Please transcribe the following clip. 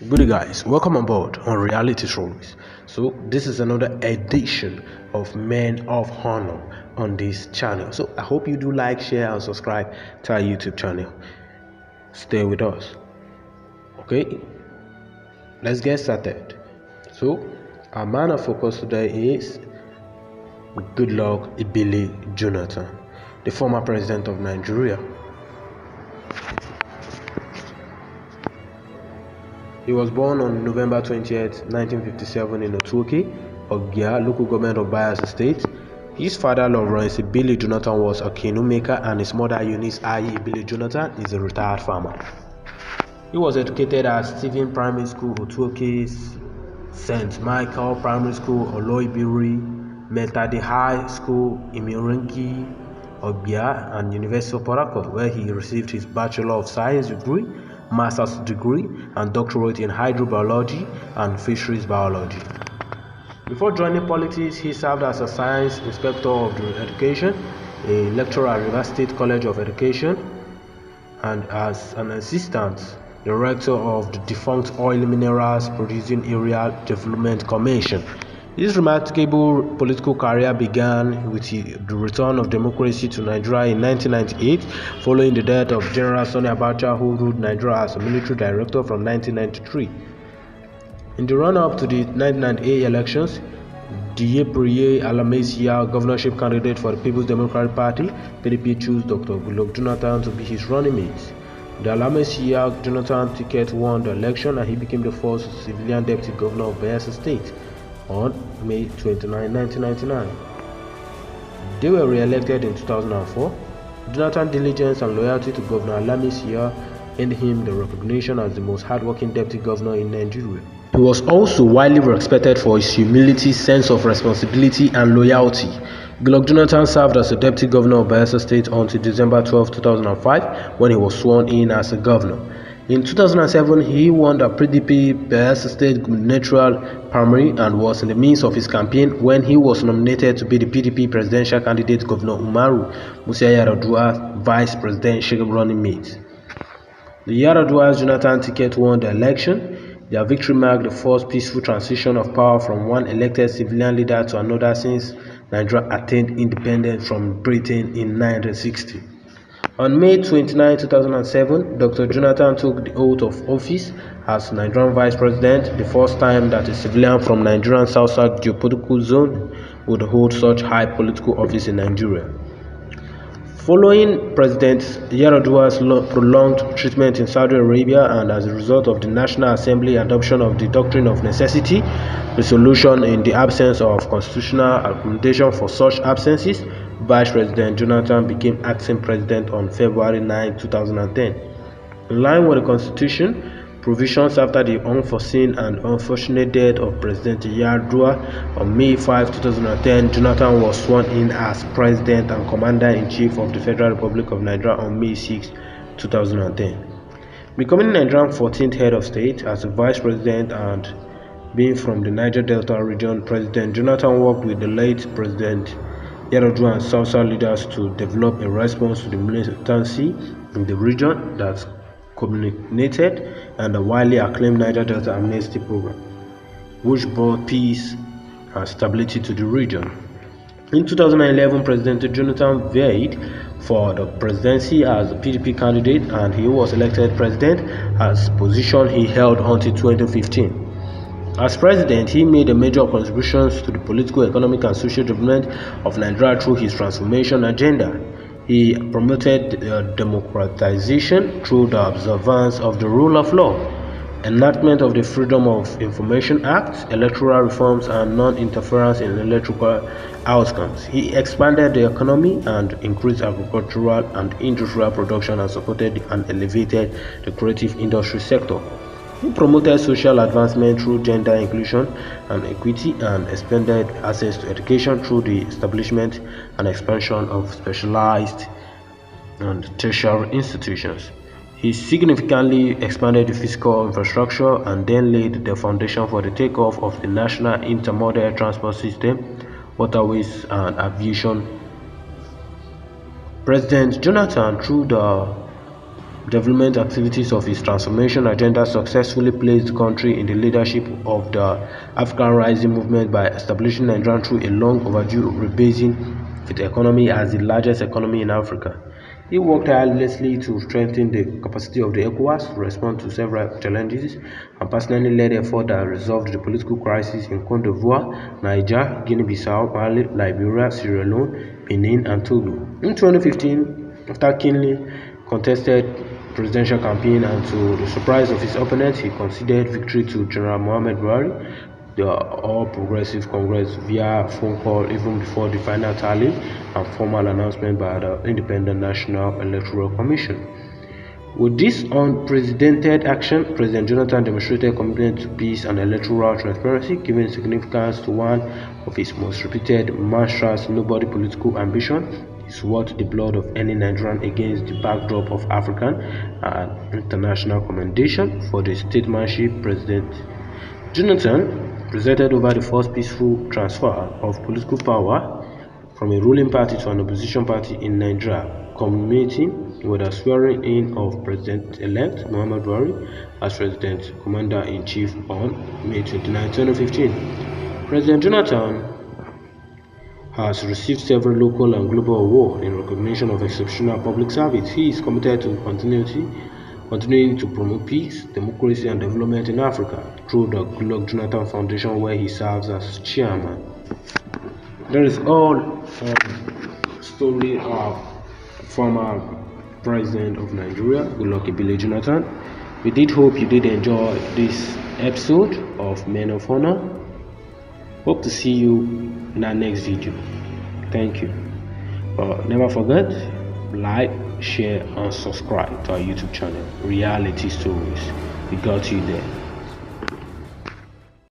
Good guys, welcome aboard on Reality Stories. So this is another edition of Men of Honor on this channel. So I hope you do like, share, and subscribe to our YouTube channel. Stay with us. Okay, let's get started. So our man of focus today is Goodluck Ebele Jonathan, the former president of Nigeria. He was born on November 20th, 1957 in Otuoke, Ogia, local government of Bayelsa State. His father, Lawrence Ebele Jonathan, was a canoe maker, and his mother, Eunice Ayi Ebele Jonathan, is a retired farmer. He was educated at Stephen Primary School, Otuoke, St. Michael Primary School, Oloibiri, Metade High School, Imirinki, Ogbia, and University of Port Harcourt, where he received his Bachelor of Science degree, Master's degree, and doctorate in hydrobiology and fisheries biology. Before joining politics, he served as a science inspector of education, a lecturer at River State College of Education, and as an assistant director of the defunct Oil Minerals Producing Area Development Commission. His remarkable political career began with the return of democracy to Nigeria in 1998, following the death of General Sani Abacha, who ruled Nigeria as a military director from 1993. In the run-up to the 1998 elections, Diye Alamesiya, governorship candidate for the People's Democratic Party, PDP, chose Dr. Goodluck Jonathan to be his running mate. The Alamesiya Jonathan ticket won the election, and he became the first civilian deputy governor of Bayelsa State on May 29, 1999. They were re-elected in 2004. Jonathan's diligence and loyalty to Governor Alamesiya earned him the recognition as the most hardworking deputy governor in Nigeria. He was also widely respected for his humility, sense of responsibility, and loyalty. Goodluck Jonathan served as a deputy governor of Bayelsa State until December 12, 2005, when he was sworn in as a governor. In 2007, he won the PDP Bayelsa State gubernatorial primary and was in the midst of his campaign when he was nominated to be the PDP presidential candidate. Governor Umaru Musa Yar'Adua's vice presidential running mate. The Yar'Adua's Jonathan ticket won the election. Their victory marked the first peaceful transition of power from one elected civilian leader to another since Nigeria attained independence from Britain in 1960. On May 29, 2007, Dr. Jonathan took the oath of office as Nigerian Vice President, the first time that a civilian from Nigeria's South-South geopolitical zone would hold such high political office in Nigeria. Following President Yar'Adua's prolonged treatment in Saudi Arabia, and as a result of the National Assembly adoption of the Doctrine of Necessity resolution in the absence of constitutional accommodation for such absences, Vice President Jonathan became acting president on February 9, 2010. In line with the Constitution, provisions after the unforeseen and unfortunate death of President Yar'Adua on May 5, 2010, Jonathan was sworn in as President and Commander-in-Chief of the Federal Republic of Nigeria on May 6, 2010. Becoming Nigeria's 14th head of state as a Vice President and being from the Niger Delta region, President Jonathan worked with the late President Yar'Adua and South-South leaders to develop a response to the militancy in the region that culminated and the widely acclaimed Niger Delta Amnesty Program, which brought peace and stability to the region. In 2011, President Jonathan vied for the presidency as a PDP candidate, and he was elected president, as position he held until 2015. As president, he made a major contributions to the political, economic, and social development of Nigeria through his transformation agenda. He promoted democratization through the observance of the rule of law, enactment of the Freedom of Information Act, electoral reforms, and non-interference in electoral outcomes. He expanded the economy and increased agricultural and industrial production, and supported and elevated the creative industry sector. He promoted social advancement through gender inclusion and equity, and expanded access to education through the establishment and expansion of specialized and tertiary institutions. He significantly expanded the physical infrastructure and then laid the foundation for the takeoff of the national intermodal transport system, waterways, and aviation. President Jonathan, through the development activities of his transformation agenda successfully placed the country in the leadership of the African Rising movement by establishing Nigeria through a long overdue rebasing of its economy as the largest economy in Africa. He worked tirelessly to strengthen the capacity of the ECOWAS to respond to several challenges and personally led efforts that resolved the political crisis in Côte d'Ivoire, Niger, Guinea-Bissau, Mali, Liberia, Sierra Leone, Benin, and Togo. In 2015, after keenly contested presidential campaign and to the surprise of his opponents, he conceded victory to General Muhammad Buhari, the All Progressive Congress, via phone call even before the final tally and formal announcement by the Independent National Electoral Commission. With this unprecedented action, President Jonathan demonstrated commitment to peace and electoral transparency, giving significance to one of his most repeated mantras: "Nobody political ambition is worth the blood of any Nigerian," against the backdrop of African and international commendation for the statesmanship. President Jonathan presided over the first peaceful transfer of political power from a ruling party to an opposition party in Nigeria, culminating with the swearing-in of President-elect Muhammadu Buhari as President Commander-in-Chief on May 29, 2015. President Jonathan has received several local and global awards in recognition of exceptional public service. He is committed to continuing to promote peace, democracy, and development in Africa through the Goodluck Jonathan Foundation, where he serves as chairman. That is all story of former president of Nigeria, Goodluck Ebele Jonathan. We did hope you did enjoy this episode of Men of Honor. Hope to see you in our next video. Thank you. Never forget, like, share, and subscribe to our YouTube channel, Reality Stories. We got you there.